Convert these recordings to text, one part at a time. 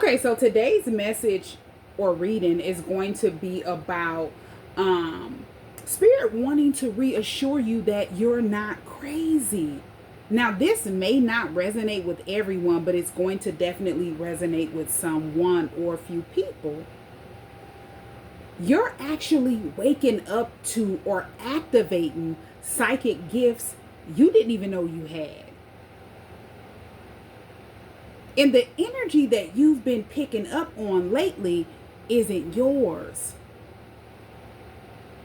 Okay, so today's message or reading is going to be about spirit wanting to reassure you that you're not crazy. Now, this may not resonate with everyone, but it's going to definitely resonate with someone or a few people. You're actually waking up to or activating psychic gifts you didn't even know you had. And the energy that you've been picking up on lately isn't yours.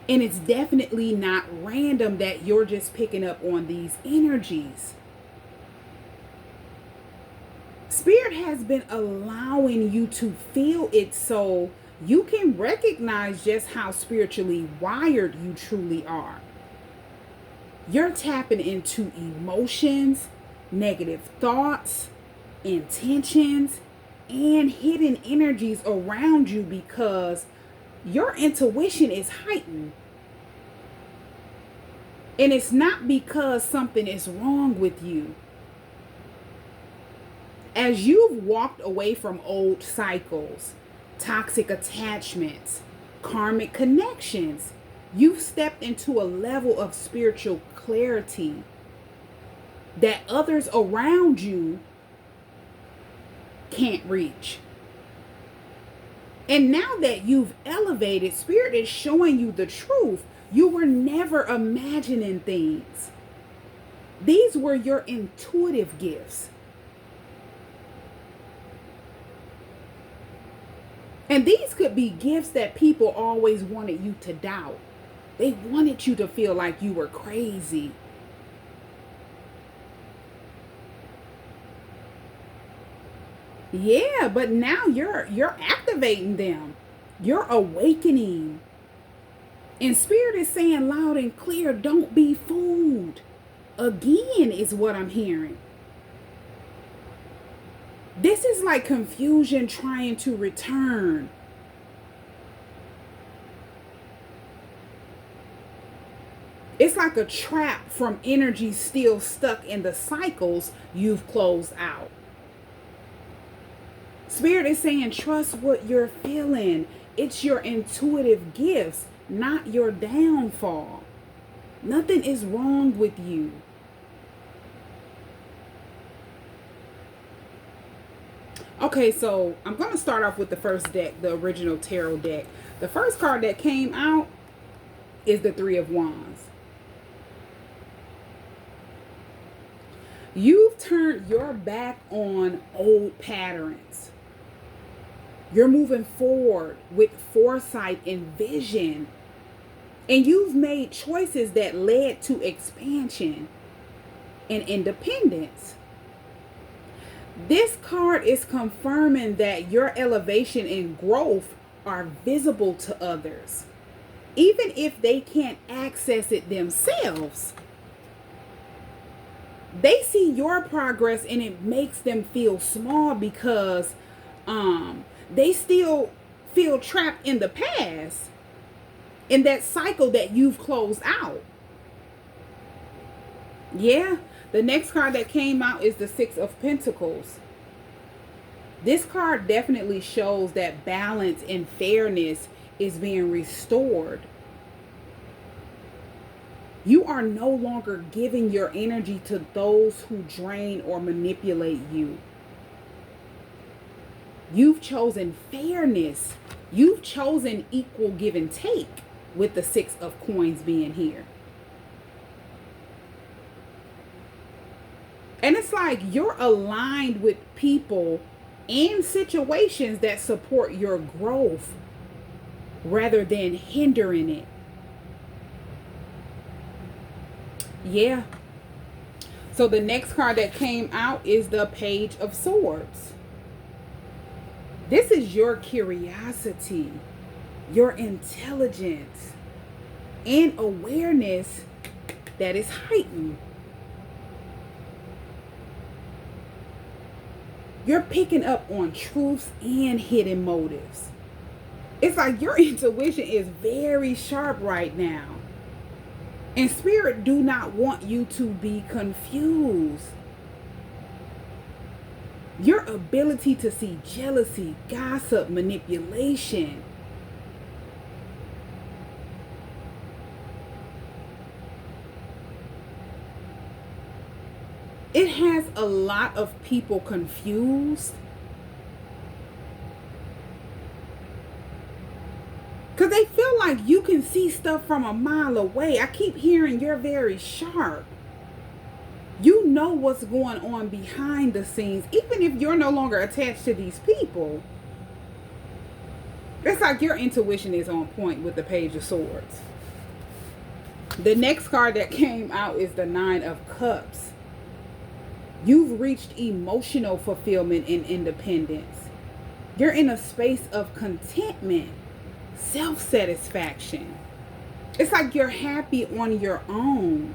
And it's definitely not random that you're just picking up on these energies. Spirit has been allowing you to feel it so you can recognize just how spiritually wired you truly are. You're tapping into emotions, negative thoughts, intentions, and hidden energies around you because your intuition is heightened. And it's not because something is wrong with you. As you've walked away from old cycles, toxic attachments, karmic connections, you've stepped into a level of spiritual clarity that others around you can't reach. And now that you've elevated, Spirit is showing you the truth. You were never imagining things. These were your intuitive gifts. And these could be gifts that people always wanted you to doubt. They wanted you to feel like you were crazy. Yeah, but now you're activating them. You're awakening. And Spirit is saying loud and clear, don't be fooled. Again is what I'm hearing. This is like confusion trying to return. It's like a trap from energy still stuck in the cycles you've closed out. Spirit is saying, trust what you're feeling. It's your intuitive gifts, not your downfall. Nothing is wrong with you. Okay, so I'm going to start off with the first deck, the original tarot deck. The first card that came out is the Three of Wands. You've turned your back on old patterns. You're moving forward with foresight and vision. And you've made choices that led to expansion and independence. This card is confirming that your elevation and growth are visible to others, even if they can't access it themselves. They see your progress and it makes them feel small because they still feel trapped in the past, in that cycle that you've closed out. Yeah. The next card that came out is the Six of Pentacles. This card definitely shows that balance and fairness is being restored. You are no longer giving your energy to those who drain or manipulate you. You've chosen fairness. You've chosen equal give and take with the Six of Coins being here. And it's like you're aligned with people and situations that support your growth rather than hindering it. Yeah. So the next card that came out is the Page of Swords. This is your curiosity, your intelligence, and awareness that is heightened. You're picking up on truths and hidden motives. It's like your intuition is very sharp right now. And Spirit do not want you to be confused. Your ability to see jealousy, gossip, manipulation. It has a lot of people confused because they feel like you can see stuff from a mile away. I keep hearing you're very sharp. You know what's going on behind the scenes, even if you're no longer attached to these people. It's like your intuition is on point with the Page of Swords. The next card that came out is the Nine of Cups. You've reached emotional fulfillment and independence. You're in a space of contentment, self-satisfaction. It's like you're happy on your own.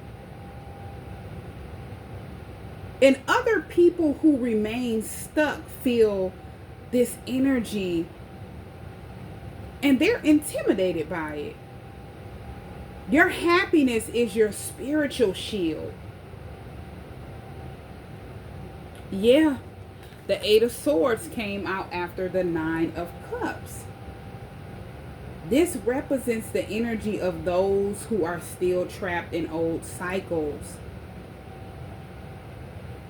And other people who remain stuck feel this energy and they're intimidated by it. Your happiness is your spiritual shield. Yeah, the Eight of Swords came out after the Nine of Cups. This represents the energy of those who are still trapped in old cycles.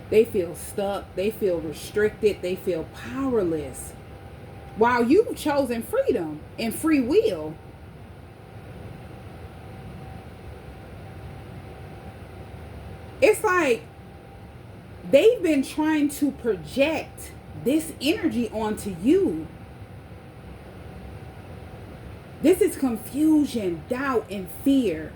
They feel stuck, they feel restricted, they feel powerless. While you've chosen freedom and free will. It's like they've been trying to project this energy onto you. This is confusion, doubt, and fear.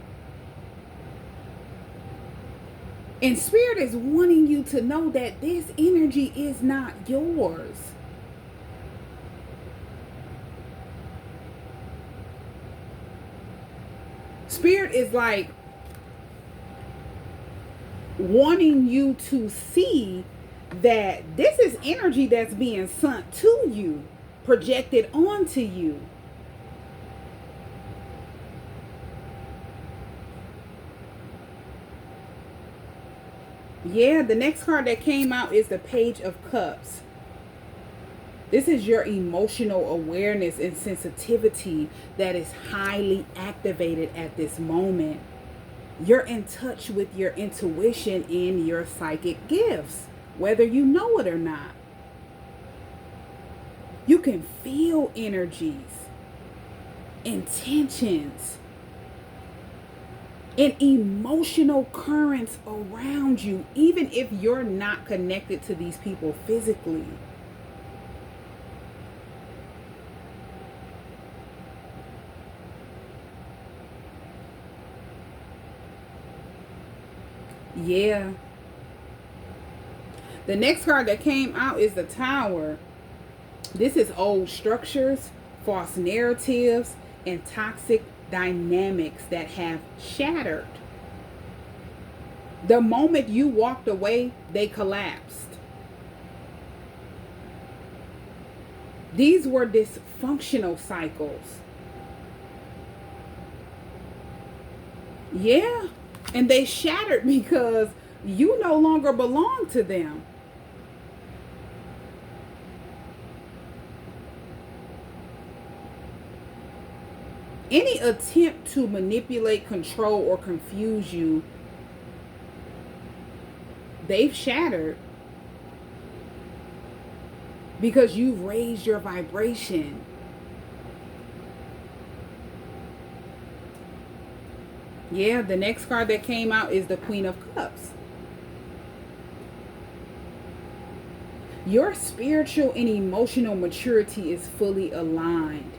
And Spirit is wanting you to know that this energy is not yours. Spirit is like wanting you to see that this is energy that's being sent to you, projected onto you. Yeah, the next card that came out is the Page of Cups. This is your emotional awareness and sensitivity that is highly activated at this moment. You're in touch with your intuition and your psychic gifts, whether you know it or not. You can feel energies, intentions, and emotional currents around you, even if you're not connected to these people physically. Yeah. The next card that came out is the Tower. This is old structures, false narratives, and toxic dynamics that have shattered. The moment you walked away, they collapsed. These were dysfunctional cycles. Yeah. And they shattered because you no longer belong to them. Any attempt to manipulate, control, or confuse you, they've shattered because you've raised your vibration. Yeah, the next card that came out is the Queen of Cups. Your spiritual and emotional maturity is fully aligned.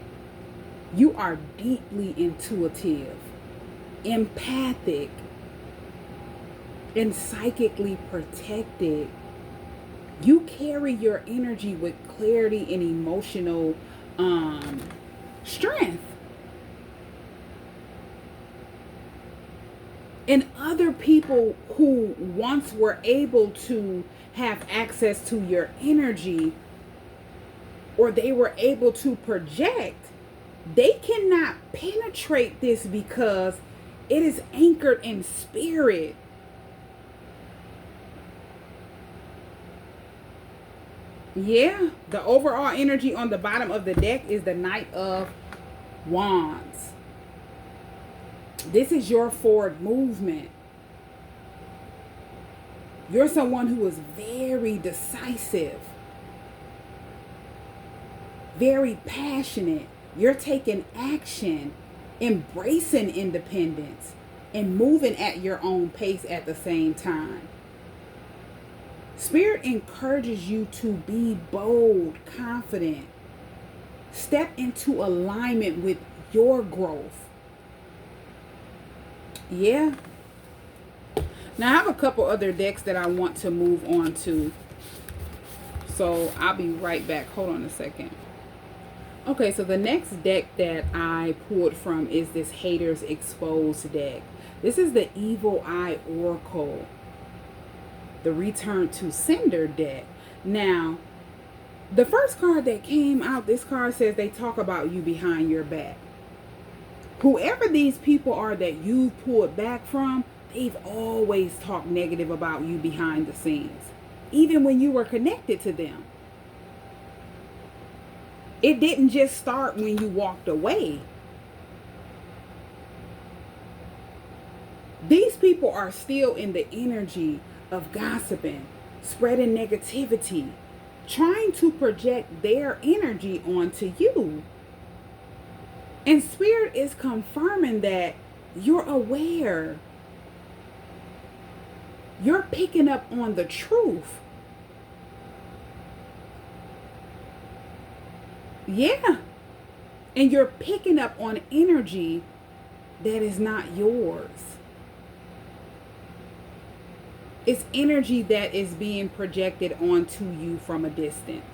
You are deeply intuitive, empathic, and psychically protected. You carry your energy with clarity and emotional strength. And other people who once were able to have access to your energy, or they were able to project, they cannot penetrate this because it is anchored in spirit. Yeah, the overall energy on the bottom of the deck is the Knight of Wands. This is your forward movement. You're someone who is very decisive, very passionate. You're taking action, embracing independence, and moving at your own pace at the same time. Spirit encourages you to be bold, confident, step into alignment with your growth. Yeah. Now I have a couple other decks that I want to move on to. So I'll be right back. Hold on a second. Okay, so the next deck that I pulled from is this Haters Exposed deck. This is the Evil Eye Oracle, the Return to Sender deck. Now, the first card that came out, this card says they talk about you behind your back. Whoever these people are that you pulled back from, they've always talked negative about you behind the scenes, even when you were connected to them. It didn't just start when you walked away. These people are still in the energy of gossiping, spreading negativity, trying to project their energy onto you. And Spirit is confirming that you're aware. You're picking up on the truth. Yeah. And you're picking up on energy that is not yours. It's energy that is being projected onto you from a distance.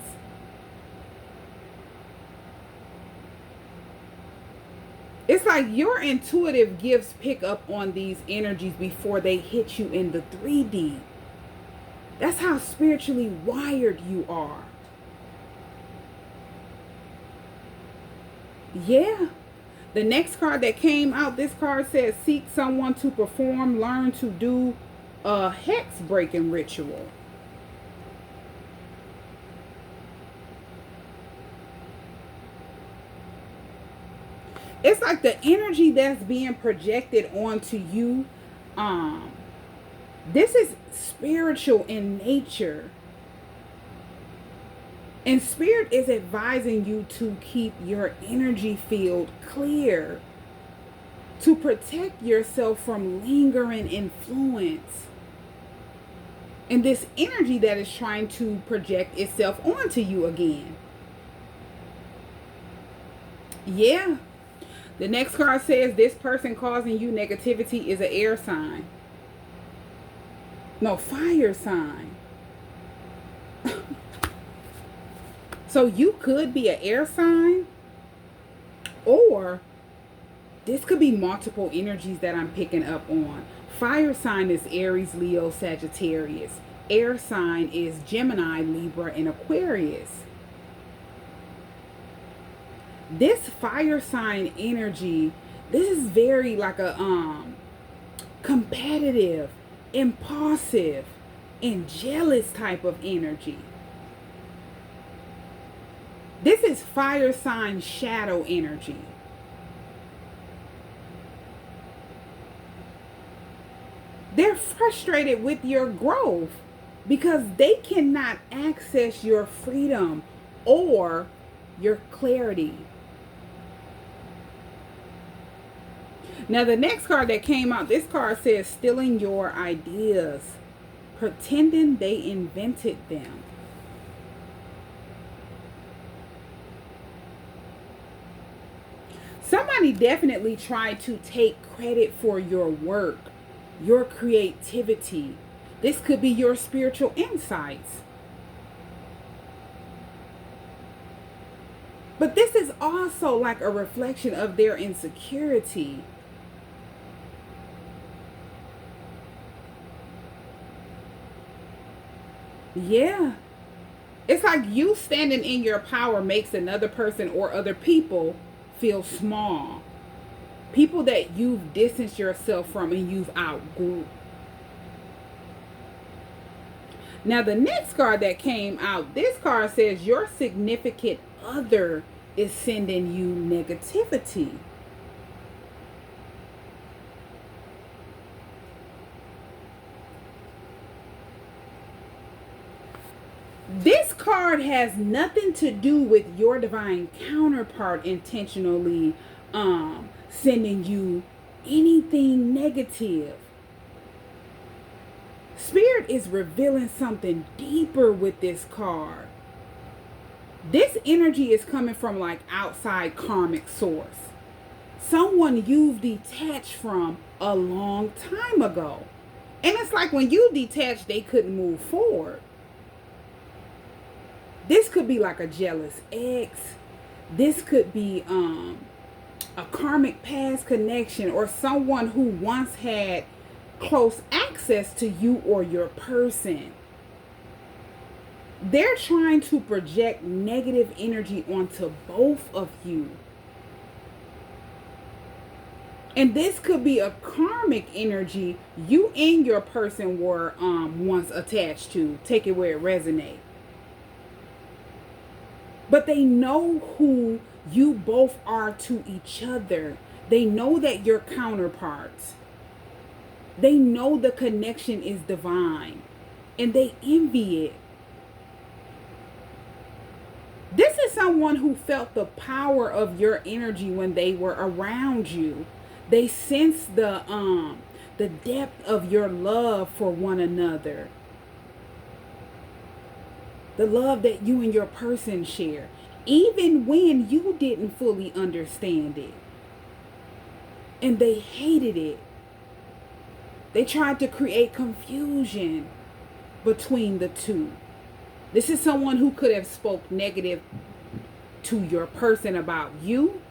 It's like your intuitive gifts pick up on these energies before they hit you in the 3D. That's how spiritually wired you are. Yeah. The next card that came out, this card says seek someone to perform, learn to do a hex breaking ritual. It's like the energy that's being projected onto you. This is spiritual in nature. And Spirit is advising you to keep your energy field clear, to protect yourself from lingering influence and this energy that is trying to project itself onto you again. Yeah. The next card says this person causing you negativity is an air sign. No, fire sign. So you could be an air sign, or this could be multiple energies that I'm picking up on. Fire sign is Aries, Leo, Sagittarius. Air sign is Gemini, Libra, and Aquarius. This fire sign energy, this is very like a competitive, impulsive, and jealous type of energy. This is fire sign shadow energy. They're frustrated with your growth because they cannot access your freedom or your clarity. Now, the next card that came out, this card says stealing your ideas, pretending they invented them. Somebody definitely tried to take credit for your work, your creativity. This could be your spiritual insights. But this is also like a reflection of their insecurity. Yeah. It's like you standing in your power makes another person or other people feel small. People that you've distanced yourself from and you've outgrew. Now, the next card that came out, this card says your significant other is sending you negativity. This card has nothing to do with your divine counterpart intentionally sending you anything negative. Spirit is revealing something deeper with this card. This energy is coming from like outside karmic source. Someone you've detached from a long time ago. And it's like when you detached, they couldn't move forward. This could be like a jealous ex. This could be a karmic past connection, or someone who once had close access to you or your person. They're trying to project negative energy onto both of you. And this could be a karmic energy you and your person were once attached to. Take it where it resonates. But they know who you both are to each other. They know that you're counterparts. They know the connection is divine. And they envy it. This is someone who felt the power of your energy when they were around you. They sense the depth of your love for one another. The love that you and your person share, even when you didn't fully understand it. And they hated it. They tried to create confusion between the two. This is someone who could have spoke negative to your person about you,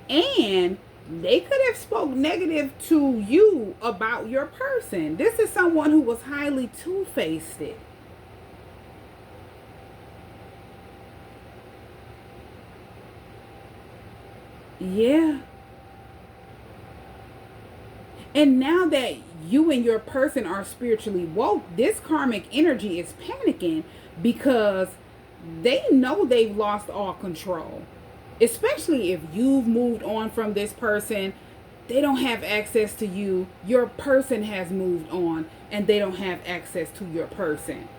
and they could have spoke negative to you about your person. This is someone who was highly two-faced. Yeah. And now that you and your person are spiritually woke, this karmic energy is panicking because they know they've lost all control. Especially if you've moved on from this person, they don't have access to you. Your person has moved on and they don't have access to your person.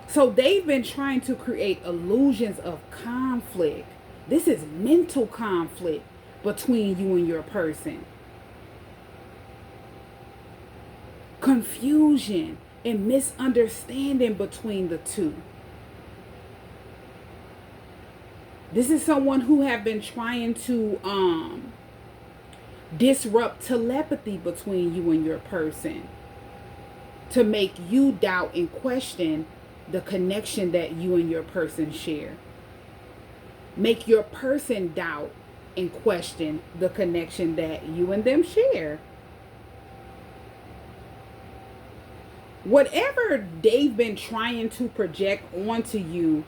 So they've been trying to create illusions of conflict. This is mental conflict between you and your person. Confusion and misunderstanding between the two. This is someone who have been trying to disrupt telepathy between you and your person, to make you doubt and question the connection that you and your person share. Make your person doubt and question the connection that you and them share. Whatever they've been trying to project onto you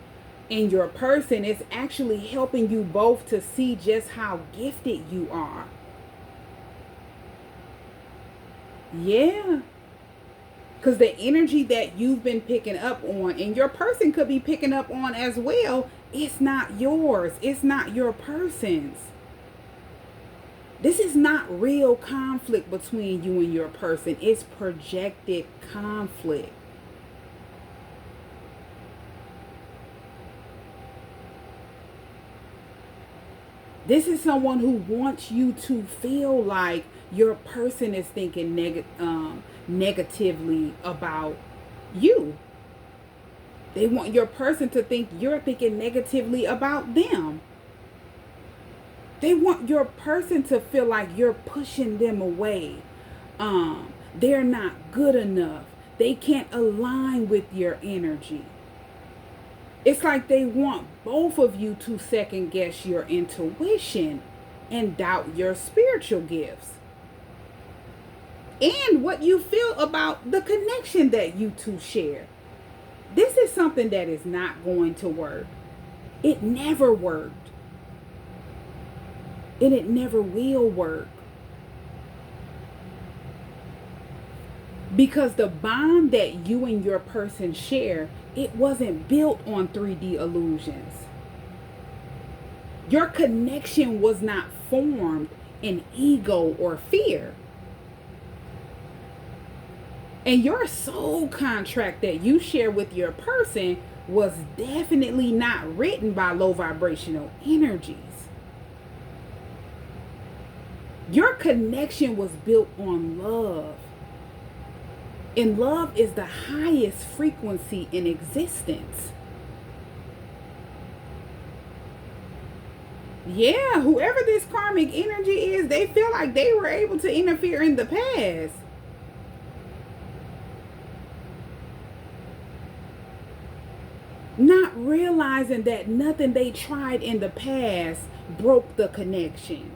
and your person is actually helping you both to see just how gifted you are. Yeah. Because the energy that you've been picking up on, and your person could be picking up on as well, it's not yours. It's not your person's. This is not real conflict between you and your person. It's projected conflict. This is someone who wants you to feel like your person is thinking negatively about you. They want your person to think you're thinking negatively about them. They want your person to feel like you're pushing them away. They're not good enough. They can't align with your energy. It's like they want both of you to second guess your intuition and doubt your spiritual gifts. And what you feel about the connection that you two share. This is something that is not going to work. It never worked. And it never will work. Because the bond that you and your person share, it wasn't built on 3D illusions. Your connection was not formed in ego or fear. And your soul contract that you share with your person was definitely not written by low vibrational energies. Your connection was built on love. And love is the highest frequency in existence. Yeah, whoever this karmic energy is, they feel like they were able to interfere in the past. Not realizing that nothing they tried in the past broke the connection.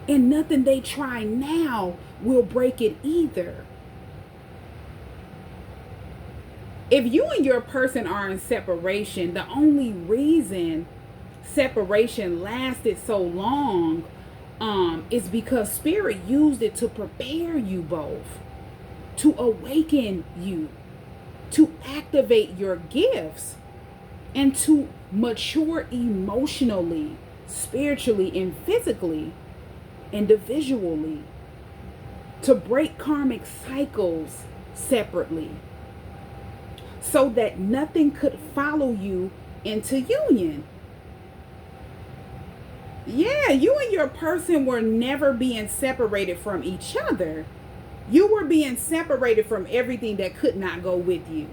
And nothing they try now will break it either. If you and your person are in separation, the only reason separation lasted so long is because spirit used it to prepare you both, to awaken you, to activate your gifts, and to mature emotionally, spiritually, and physically, individually, to break karmic cycles separately, so that nothing could follow you into union. Yeah, you and your person were never being separated from each other. You were being separated from everything that could not go with you.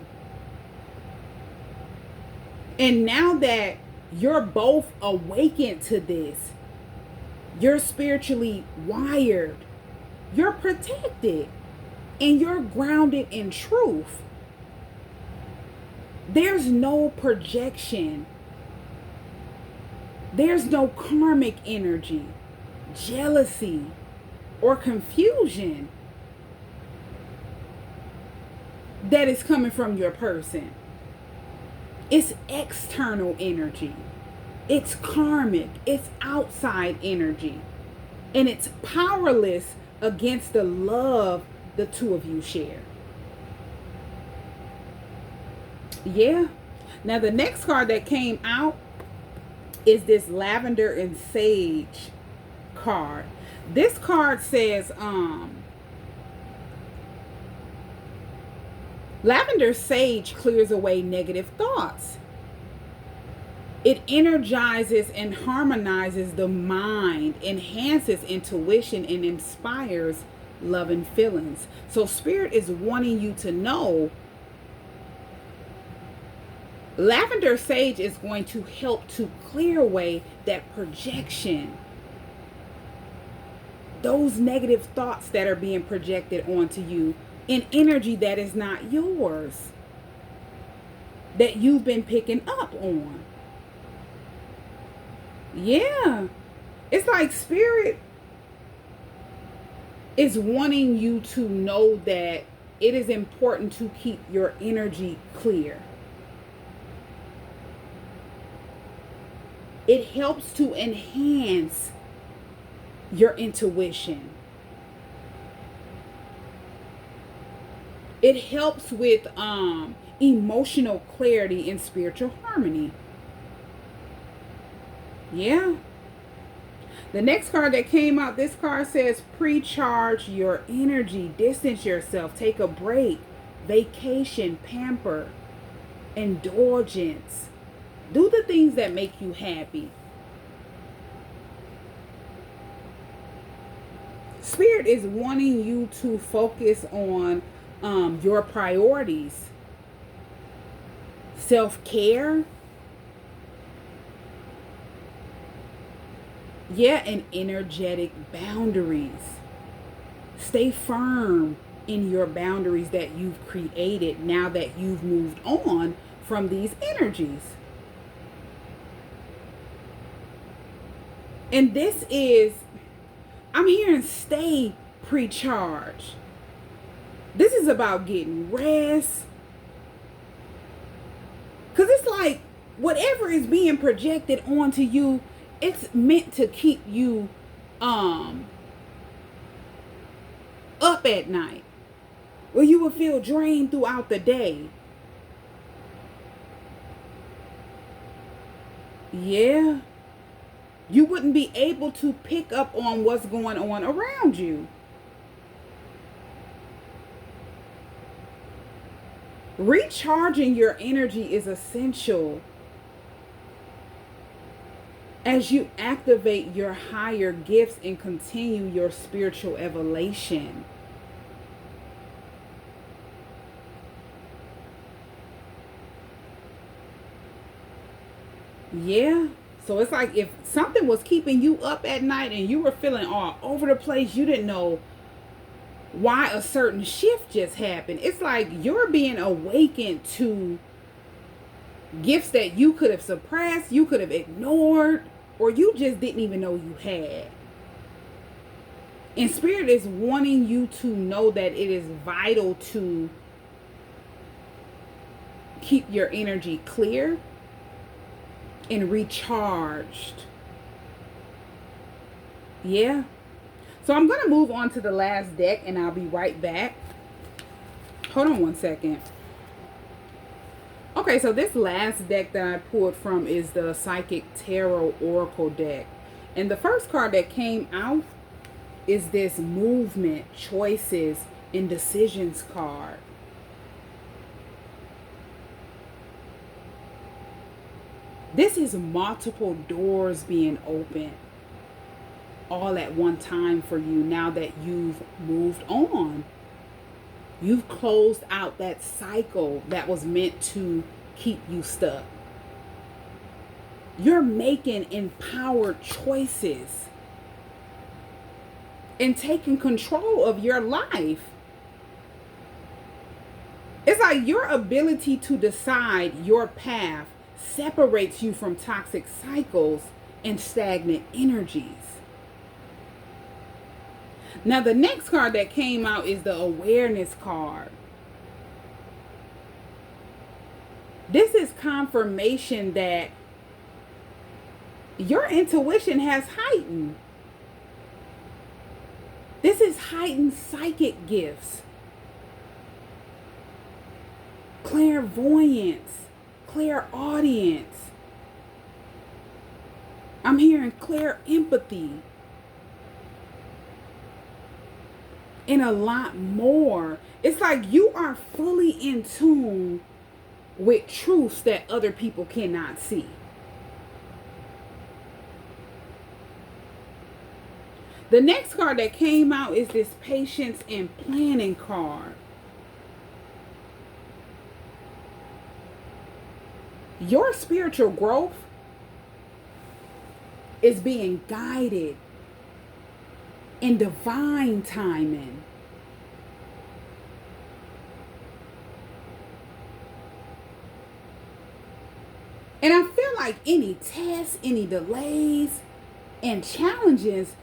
And now that you're both awakened to this, you're spiritually wired, you're protected, and you're grounded in truth. There's no projection. There's no karmic energy, jealousy, or confusion that is coming from your person. It's external energy. It's karmic. It's outside energy. And it's powerless against the love the two of you share. Yeah. Now the next card that came out is this lavender and sage card. This card says lavender sage clears away negative thoughts. It energizes and harmonizes the mind, enhances intuition, and inspires love and feelings. So spirit is wanting you to know lavender sage is going to help to clear away that projection, those negative thoughts that are being projected onto you in energy that is not yours, that you've been picking up on. Yeah, it's like spirit is wanting you to know that it is important to keep your energy clear. It helps to enhance your intuition. It helps with emotional clarity and spiritual harmony. Yeah. The next card that came out, this card says pre-charge your energy, distance yourself, take a break, vacation, pamper, indulgence. Do the things that make you happy. Spirit is wanting you to focus on your priorities. Self-care. Yeah, and energetic boundaries. Stay firm in your boundaries that you've created now that you've moved on from these energies. And this is, I'm hearing stay pre-charged. This is about getting rest. Because it's like whatever is being projected onto you, it's meant to keep you up at night. Or you will feel drained throughout the day. Yeah. You wouldn't be able to pick up on what's going on around you. Recharging your energy is essential as you activate your higher gifts and continue your spiritual evolution. Yeah. So it's like if something was keeping you up at night and you were feeling all over the place, you didn't know why a certain shift just happened. It's like you're being awakened to gifts that you could have suppressed, you could have ignored, or you just didn't even know you had. And Spirit is wanting you to know that it is vital to keep your energy clear and recharged. Yeah. So I'm going to move on to the last deck and I'll be right back. Hold on one second. Okay, so this last deck that I pulled from is the Psychic Tarot Oracle deck. And the first card that came out is this movement, choices, and decisions card. This is multiple doors being opened all at one time for you now that you've moved on. You've closed out that cycle that was meant to keep you stuck. You're making empowered choices and taking control of your life. It's like your ability to decide your path separates you from toxic cycles and stagnant energies. Now, the next card that came out is the awareness card. This is confirmation that your intuition has heightened. This is heightened psychic gifts, clairvoyance, clairaudience. I'm hearing clear empathy. And a lot more. It's like you are fully in tune with truths that other people cannot see. The next card that came out is this patience and planning card. Your spiritual growth is being guided in divine timing. And I feel like any tests, any delays, and challenges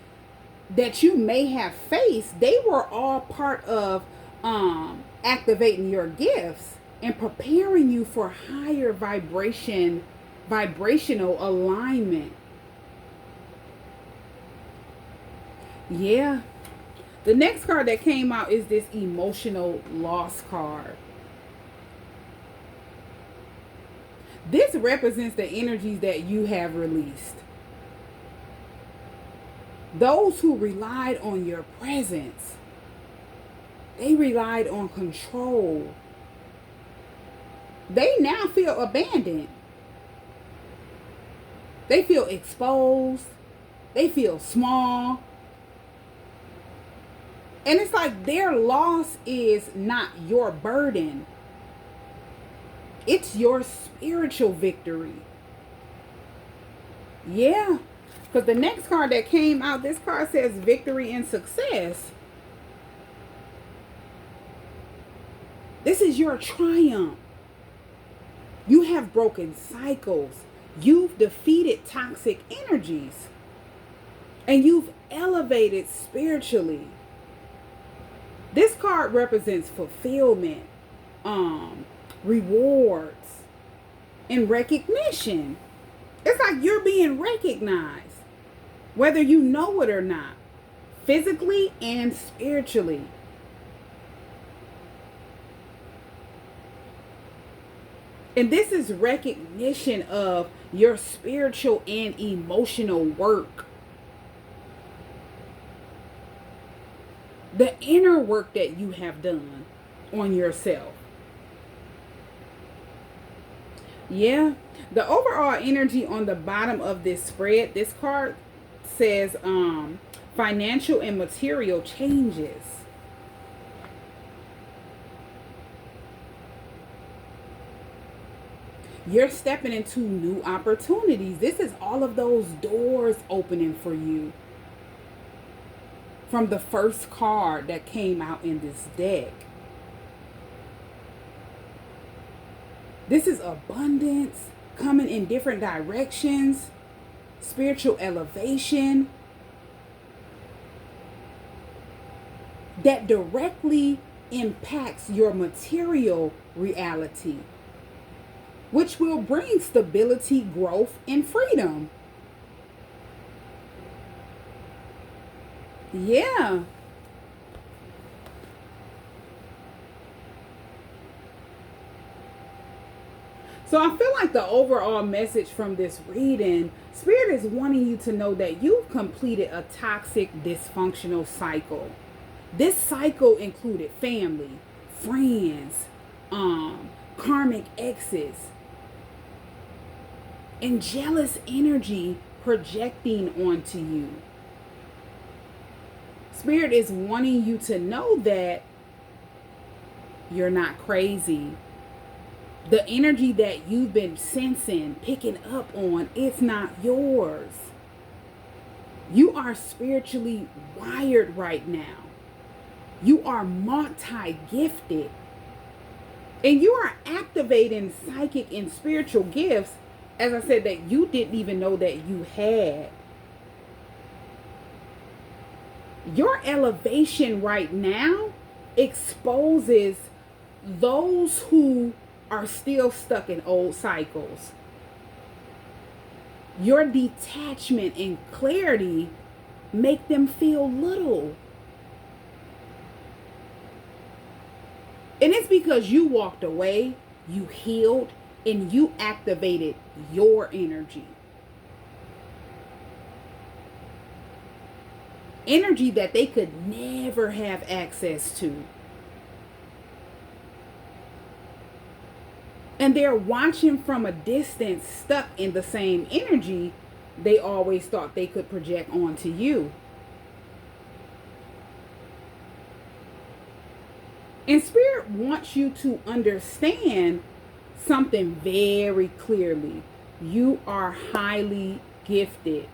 that you may have faced, they were all part of activating your gifts and preparing you for higher vibrational alignment. Yeah. The next card that came out is this emotional loss card. This represents the energies that you have released. Those who relied on your presence, they relied on control. They now feel abandoned. They feel exposed. They feel small. And it's like their loss is not your burden. It's your spiritual victory. Yeah. Because the next card that came out, this card says victory and success. This is your triumph. You have broken cycles. You've defeated toxic energies. And you've elevated spiritually. This card represents fulfillment, rewards, and recognition. It's like you're being recognized, whether you know it or not, physically and spiritually. And this is recognition of your spiritual and emotional work. The inner work that you have done on yourself. Yeah. The overall energy on the bottom of this spread, this card says financial and material changes. You're stepping into new opportunities. This is all of those doors opening for you. From the first card that came out in this deck. This is abundance coming in different directions, spiritual elevation that directly impacts your material reality, which will bring stability, growth, and freedom. Yeah. So I feel like the overall message from this reading, Spirit is wanting you to know that you've completed a toxic, dysfunctional cycle. This cycle included family, friends, karmic exes, and jealous energy projecting onto you. Spirit is wanting you to know that you're not crazy. The energy that you've been sensing, picking up on, it's not yours. You are spiritually wired right now. You are multi-gifted. And you are activating psychic and spiritual gifts, as I said, that you didn't even know that you had. Your elevation right now exposes those who are still stuck in old cycles. Your detachment and clarity make them feel little. And it's because you walked away, you healed, and you activated your energy. Energy that they could never have access to. And they're watching from a distance, stuck in the same energy they always thought they could project onto you. And Spirit wants you to understand something very clearly. You are highly gifted.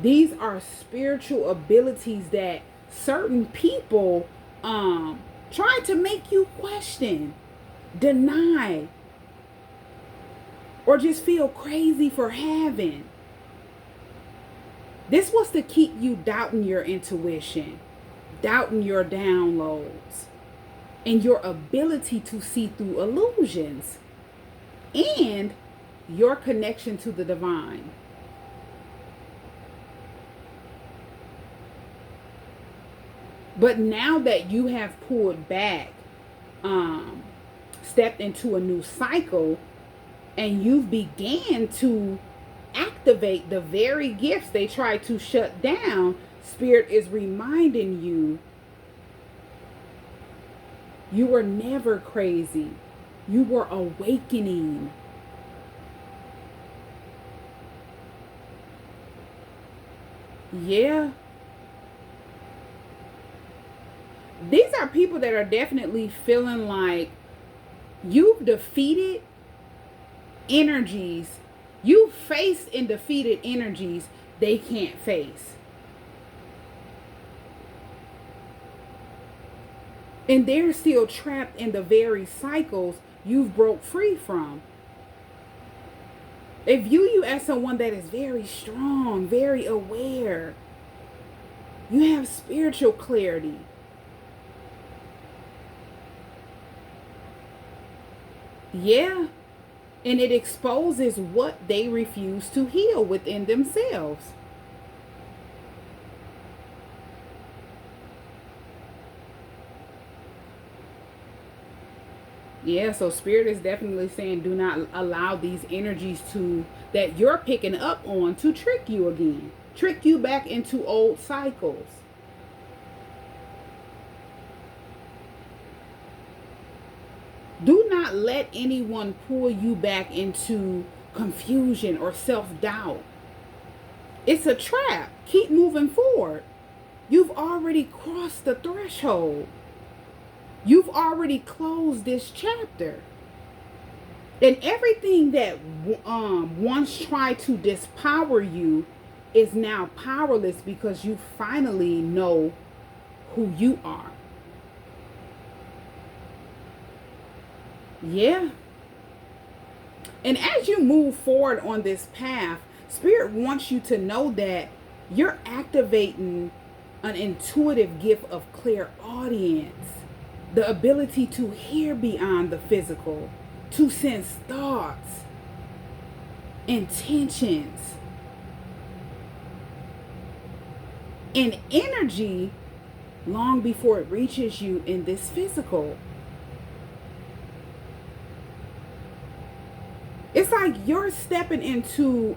These are spiritual abilities that certain people try to make you question, deny, or just feel crazy for having. This was to keep you doubting your intuition, doubting your downloads, and your ability to see through illusions, and your connection to the divine. But now that you have pulled back, stepped into a new cycle, and you've began to activate the very gifts they tried to shut down, Spirit is reminding you, you were never crazy. You were awakening. Yeah. These are people that are definitely feeling like you've defeated energies. You faced and defeated energies they can't face. And they're still trapped in the very cycles you've broke free from. They view you as someone that is very strong, very aware. You have spiritual clarity. Yeah. And it exposes what they refuse to heal within themselves. Yeah, so Spirit is definitely saying do not allow these energies to that you're picking up on to trick you again. Trick you back into old cycles. Do not let anyone pull you back into confusion or self-doubt. It's a trap. Keep moving forward. You've already crossed the threshold. You've already closed this chapter. And everything that once tried to dispower you is now powerless because you finally know who you are. Yeah. And as you move forward on this path, Spirit wants you to know that you're activating an intuitive gift of clairaudience, the ability to hear beyond the physical, to sense thoughts, intentions, and energy long before it reaches you in this physical. It's like you're stepping into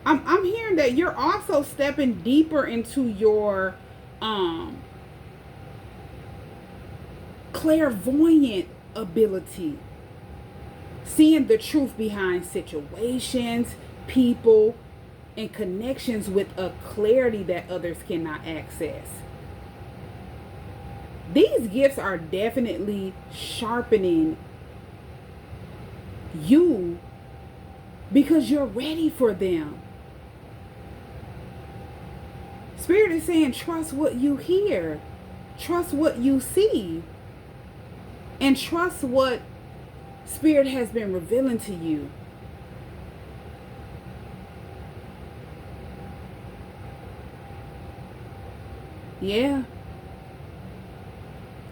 I'm hearing that you're also stepping deeper into your clairvoyant ability, seeing the truth behind situations, people, and connections with a clarity that others cannot access. These gifts are definitely sharpening you because you're ready for them. Spirit is saying trust what you hear, trust what you see, and trust what Spirit has been revealing to you. Yeah.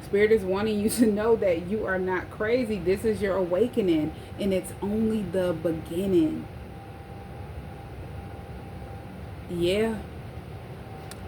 Spirit is wanting you to know that you are not crazy. This is your awakening, and it's only the beginning. Yeah.